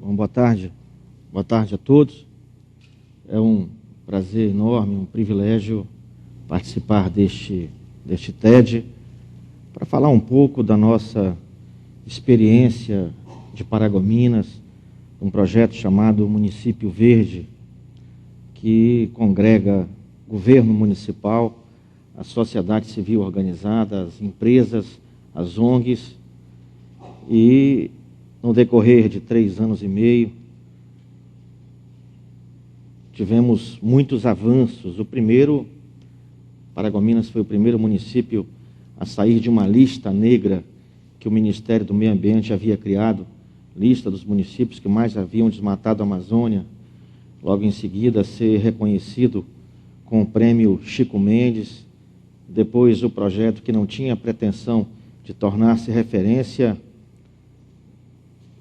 Bom, boa tarde a todos. É um prazer enorme, um privilégio participar deste TED para falar um pouco da nossa experiência de Paragominas, um projeto chamado Município Verde, que congrega governo municipal, a sociedade civil organizada, as empresas, as ONGs, e no decorrer de 3 anos e meio, tivemos muitos avanços. Paragominas foi o primeiro município a sair de uma lista negra que o Ministério do Meio Ambiente havia criado, lista dos municípios que mais haviam desmatado a Amazônia, logo em seguida ser reconhecido com o prêmio Chico Mendes, depois o projeto que não tinha pretensão de tornar-se referência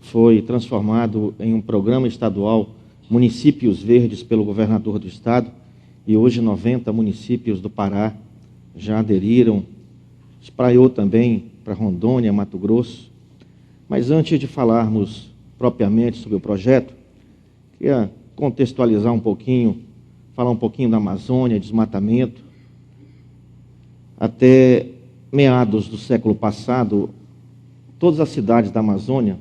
foi transformado em um programa estadual Municípios Verdes pelo governador do estado, e hoje 90 municípios do Pará já aderiram, espraiou também para Rondônia, Mato Grosso. Mas antes de falarmos propriamente sobre o projeto, queria contextualizar um pouquinho, falar um pouquinho da Amazônia, desmatamento. Até meados do século passado, todas as cidades da Amazônia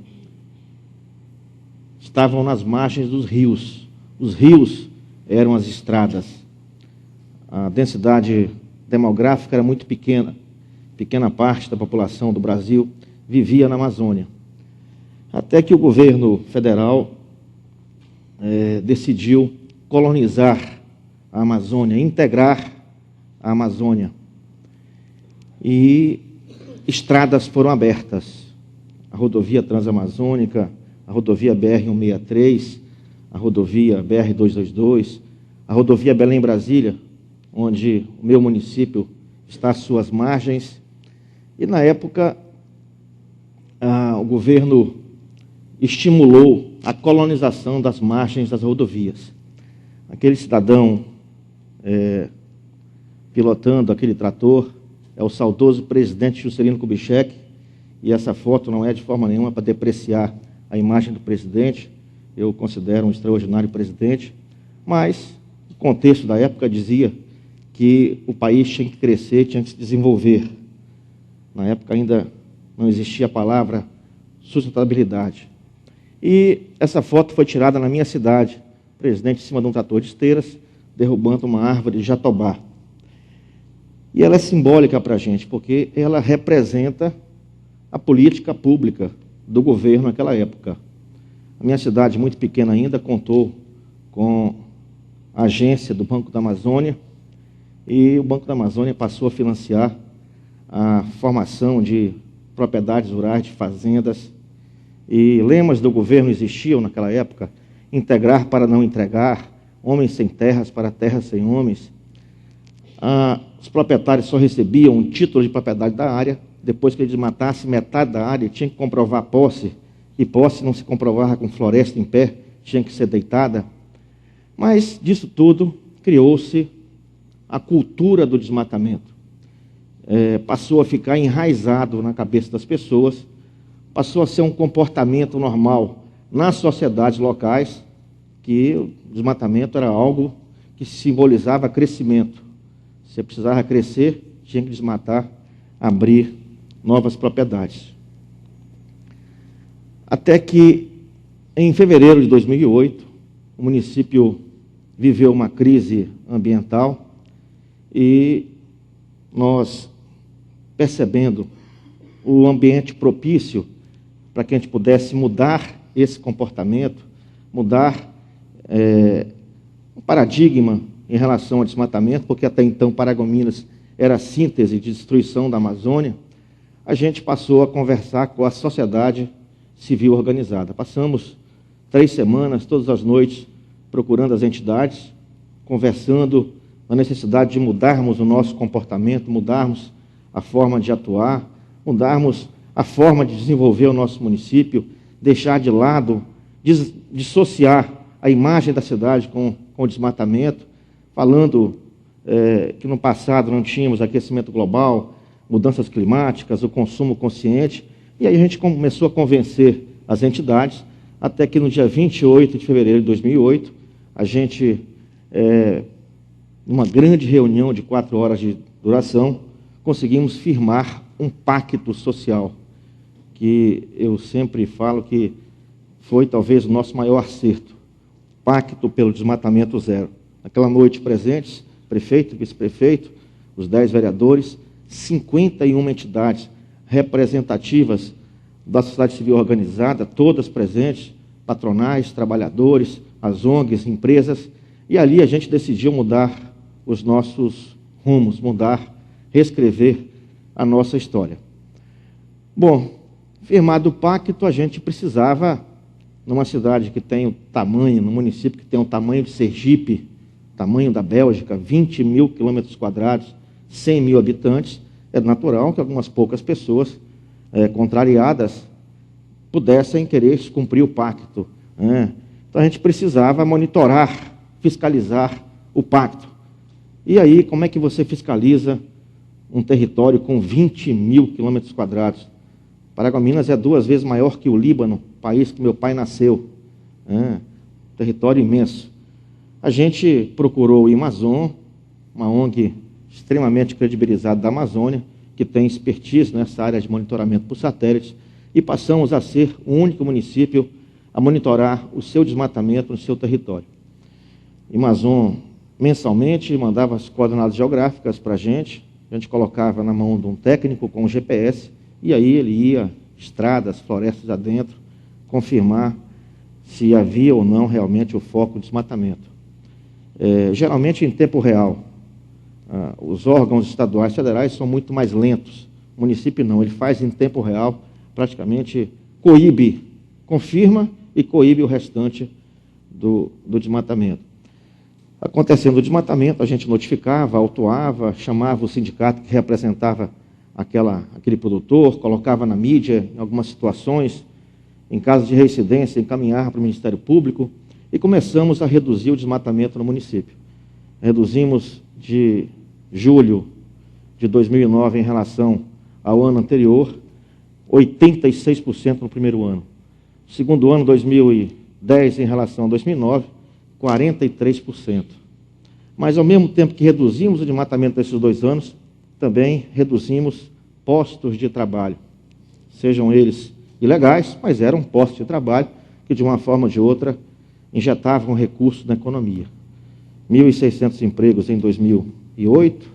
estavam nas margens dos rios. Os rios eram as estradas. A densidade demográfica era muito pequena. Pequena parte da população do Brasil vivia na Amazônia. Até que o governo federal decidiu colonizar a Amazônia, integrar a Amazônia. E estradas foram abertas. A rodovia Transamazônica, a rodovia BR-163, a rodovia BR-222, a rodovia Belém-Brasília, onde o meu município está às suas margens. E, na época, o governo estimulou a colonização das margens das rodovias. Aquele cidadão pilotando aquele trator é o saudoso presidente Juscelino Kubitschek, e essa foto não é de forma nenhuma para depreciar a imagem do presidente. Eu considero um extraordinário presidente, mas o contexto da época dizia que o país tinha que crescer, tinha que se desenvolver. Na época ainda não existia a palavra sustentabilidade. E essa foto foi tirada na minha cidade, o presidente em cima de um trator de esteiras, derrubando uma árvore de jatobá. E ela é simbólica para a gente, porque ela representa a política pública do governo naquela época. A minha cidade, muito pequena ainda, contou com a agência do Banco da Amazônia, e o Banco da Amazônia passou a financiar a formação de propriedades rurais, de fazendas, e lemas do governo existiam naquela época: integrar para não entregar, homens sem terras para terras sem homens. Os proprietários só recebiam um título de propriedade da área. Depois que ele desmatasse metade da área, tinha que comprovar posse, e posse não se comprovava com floresta em pé, tinha que ser deitada. Mas disso tudo criou-se a cultura do desmatamento. Passou a ficar enraizado na cabeça das pessoas, passou a ser um comportamento normal nas sociedades locais, que o desmatamento era algo que simbolizava crescimento. Se precisava crescer, tinha que desmatar, abrir novas propriedades. Até que, em fevereiro de 2008, o município viveu uma crise ambiental, e nós, percebendo o ambiente propício para que a gente pudesse mudar esse comportamento, mudar o paradigma em relação ao desmatamento, porque até então Paragominas era a síntese de destruição da Amazônia, a gente passou a conversar com a sociedade civil organizada. Passamos 3 semanas, todas as noites, procurando as entidades, conversando na necessidade de mudarmos o nosso comportamento, mudarmos a forma de atuar, mudarmos a forma de desenvolver o nosso município, deixar de lado, dissociar a imagem da cidade com o desmatamento, falando que no passado não tínhamos aquecimento global, mudanças climáticas, o consumo consciente. E aí a gente começou a convencer as entidades até que no dia 28 de fevereiro de 2008, a gente, numa grande reunião de 4 horas de duração, conseguimos firmar um pacto social, que eu sempre falo que foi talvez o nosso maior acerto, Pacto pelo Desmatamento Zero. Naquela noite presentes, prefeito, vice-prefeito, os 10 vereadores, 51 entidades representativas da sociedade civil organizada, todas presentes, patronais, trabalhadores, as ONGs, empresas, e ali a gente decidiu mudar os nossos rumos, reescrever a nossa história. Bom, firmado o pacto, a gente precisava, numa cidade que tem o tamanho, num município que tem o tamanho de Sergipe, tamanho da Bélgica, 20 mil quilômetros quadrados, 100 mil habitantes, é natural que algumas poucas pessoas contrariadas pudessem querer cumprir o pacto. Então a gente precisava monitorar, fiscalizar o pacto. E aí, como é que você fiscaliza um território com 20 mil quilômetros quadrados? Paragominas é 2 vezes maior que o Líbano, país que meu pai nasceu. Território imenso. A gente procurou o Amazon, uma ONG extremamente credibilizada da Amazônia, que tem expertise nessa área de monitoramento por satélites, e passamos a ser o único município a monitorar o seu desmatamento no seu território. O Amazon, mensalmente, mandava as coordenadas geográficas para a gente colocava na mão de um técnico com o GPS, e aí ele ia, estradas, florestas adentro, confirmar se havia ou não realmente o foco de desmatamento. Geralmente em tempo real. Os órgãos estaduais e federais são muito mais lentos. O município não, ele faz em tempo real, praticamente coíbe, confirma e coíbe o restante do desmatamento. Acontecendo o desmatamento, a gente notificava, autuava, chamava o sindicato que representava aquele produtor, colocava na mídia em algumas situações, em caso de reincidência, encaminhava para o Ministério Público e começamos a reduzir o desmatamento no município. Reduzimos de julho de 2009 em relação ao ano anterior, 86% no primeiro ano. Segundo ano, 2010, em relação a 2009, 43%. Mas, ao mesmo tempo que reduzimos o desmatamento desses 2 anos, também reduzimos postos de trabalho. Sejam eles ilegais, mas eram postos de trabalho que, de uma forma ou de outra, injetavam recursos na economia. 1.600 empregos em 2008,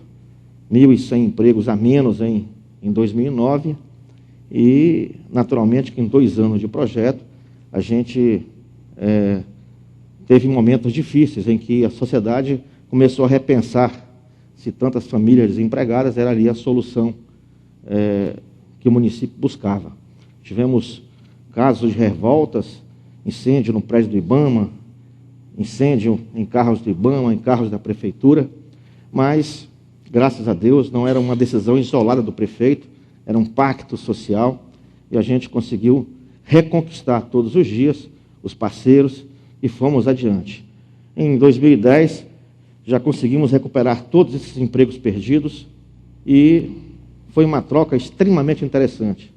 1.100 empregos a menos em 2009, e, naturalmente, que em 2 anos de projeto, a gente teve momentos difíceis em que a sociedade começou a repensar se tantas famílias desempregadas era ali a solução que o município buscava. Tivemos casos de revoltas, incêndio no prédio do IBAMA, incêndio em carros do IBAMA, em carros da prefeitura, mas, graças a Deus, não era uma decisão isolada do prefeito, era um pacto social, e a gente conseguiu reconquistar todos os dias os parceiros e fomos adiante. Em 2010, já conseguimos recuperar todos esses empregos perdidos e foi uma troca extremamente interessante.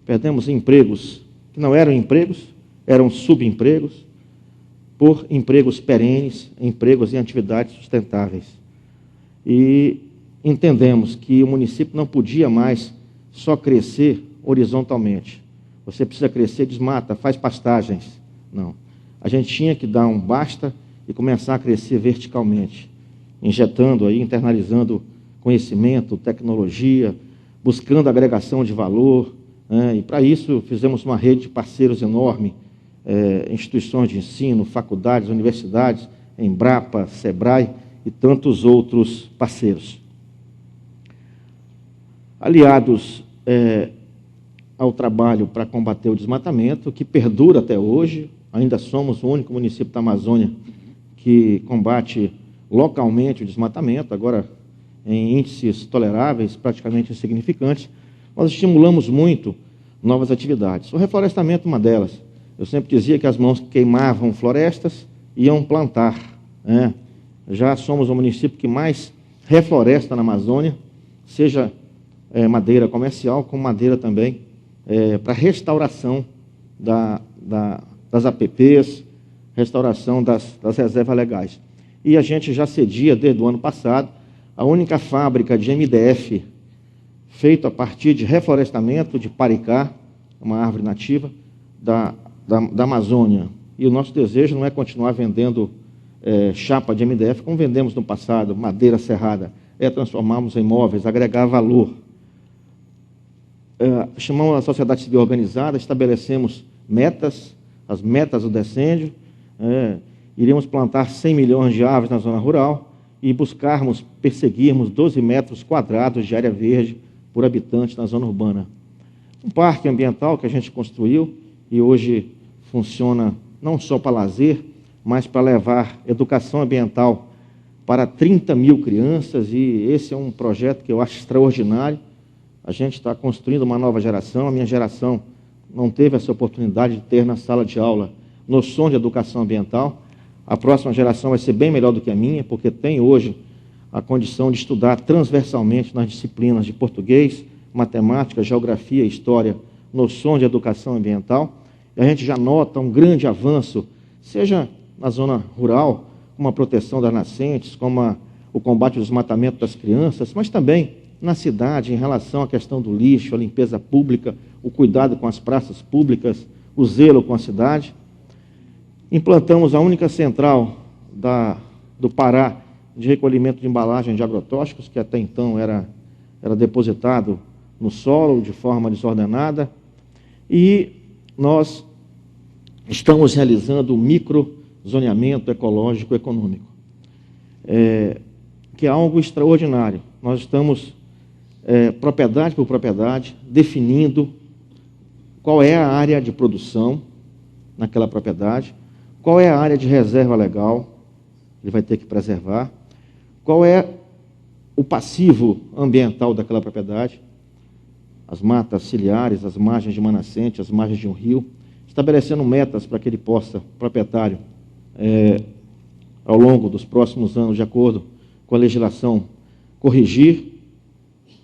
Perdemos empregos que não eram empregos, eram subempregos, por empregos perenes, empregos em atividades sustentáveis. E entendemos que o município não podia mais só crescer horizontalmente. Você precisa crescer, desmata, faz pastagens. Não. A gente tinha que dar um basta e começar a crescer verticalmente, injetando aí, internalizando conhecimento, tecnologia, buscando agregação de valor, e para isso fizemos uma rede de parceiros enorme, instituições de ensino, faculdades, universidades, Embrapa, Sebrae e tantos outros parceiros. Aliados ao trabalho para combater o desmatamento, que perdura até hoje, ainda somos o único município da Amazônia que combate localmente o desmatamento, agora em índices toleráveis, praticamente insignificantes. Nós estimulamos muito novas atividades. O reflorestamento é uma delas. Eu sempre dizia que as mãos que queimavam florestas iam plantar. Já somos o município que mais refloresta na Amazônia, seja madeira comercial, como madeira também para restauração da das APPs, restauração das reservas legais. E a gente já cedia, desde o ano passado, a única fábrica de MDF feita a partir de reflorestamento de paricá, uma árvore nativa, da Amazônia. E o nosso desejo não é continuar vendendo chapa de MDF, como vendemos no passado, madeira serrada, é transformarmos em móveis, agregar valor. Chamamos a sociedade civil organizada, estabelecemos metas, as metas do decêndio, iríamos plantar 100 milhões de árvores na zona rural e perseguirmos 12 metros quadrados de área verde por habitante na zona urbana. Um parque ambiental que a gente construiu e hoje funciona não só para lazer, mas para levar educação ambiental para 30 mil crianças, e esse é um projeto que eu acho extraordinário. A gente está construindo uma nova geração, a minha geração não teve essa oportunidade de ter na sala de aula noção de educação ambiental. A próxima geração vai ser bem melhor do que a minha, porque tem hoje a condição de estudar transversalmente nas disciplinas de português, matemática, geografia, história, noção de educação ambiental. E a gente já nota um grande avanço, seja na zona rural, como a proteção das nascentes, como o combate ao desmatamento das crianças, mas também na cidade, em relação à questão do lixo, a limpeza pública, o cuidado com as praças públicas, o zelo com a cidade. Implantamos a única central do Pará de recolhimento de embalagem de agrotóxicos, que até então era depositado no solo de forma desordenada. E nós estamos realizando o microzoneamento ecológico econômico, que é algo extraordinário. Nós estamos, propriedade por propriedade, definindo qual é a área de produção naquela propriedade, qual é a área de reserva legal, ele vai ter que preservar, qual é o passivo ambiental daquela propriedade, as matas ciliares, as margens de uma nascente, as margens de um rio, estabelecendo metas para que ele possa, proprietário, ao longo dos próximos anos, de acordo com a legislação, corrigir,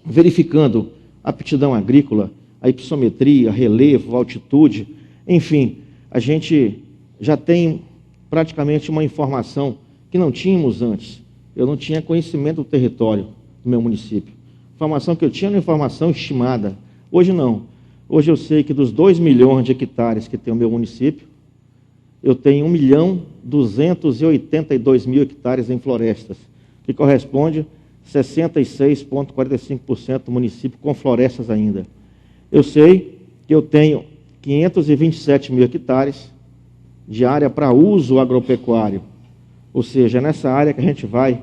verificando a aptidão agrícola, a hipsometria, relevo, altitude, enfim, a gente já tem praticamente uma informação que não tínhamos antes. Eu não tinha conhecimento do território do meu município. A informação que eu tinha era uma informação estimada. Hoje não. Hoje eu sei que dos 2 milhões de hectares que tem o meu município, eu tenho 1.282.000 hectares em florestas, que corresponde a 66,45% do município com florestas ainda. Eu sei que eu tenho 527 mil hectares de área para uso agropecuário, ou seja, é nessa área que a gente vai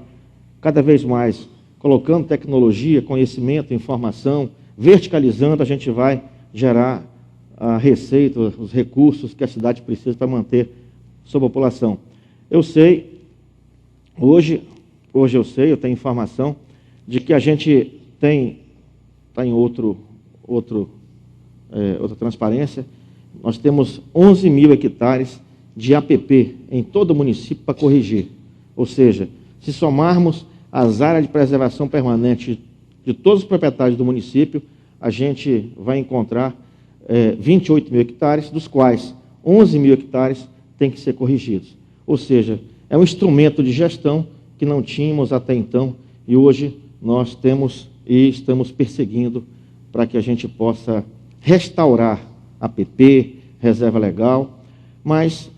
cada vez mais colocando tecnologia, conhecimento, informação, verticalizando, a gente vai gerar a receita, os recursos que a cidade precisa para manter sua população. Eu sei, hoje eu sei, eu tenho informação de que a gente tem, está em outra transparência, nós temos 11 mil hectares de APP em todo o município para corrigir. Ou seja, se somarmos as áreas de preservação permanente de todos os proprietários do município, a gente vai encontrar 28 mil hectares, dos quais 11 mil hectares têm que ser corrigidos. Ou seja, é um instrumento de gestão que não tínhamos até então e hoje nós temos e estamos perseguindo para que a gente possa restaurar APP, reserva legal, mas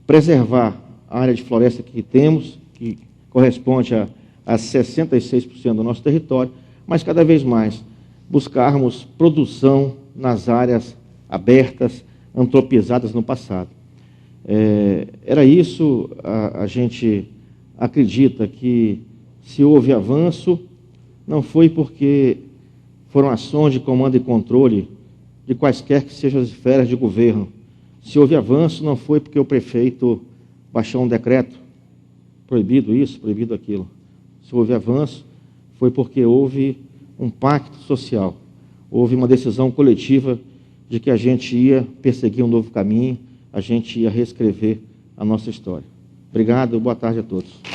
preservar a área de floresta que temos, que corresponde a 66% do nosso território, mas cada vez mais buscarmos produção nas áreas abertas, antropizadas no passado. Era isso, a gente acredita que se houve avanço, não foi porque foram ações de comando e controle de quaisquer que sejam as esferas de governo. Se houve avanço, não foi porque o prefeito baixou um decreto, proibido isso, proibido aquilo. Se houve avanço, foi porque houve um pacto social, houve uma decisão coletiva de que a gente ia perseguir um novo caminho, a gente ia reescrever a nossa história. Obrigado, boa tarde a todos.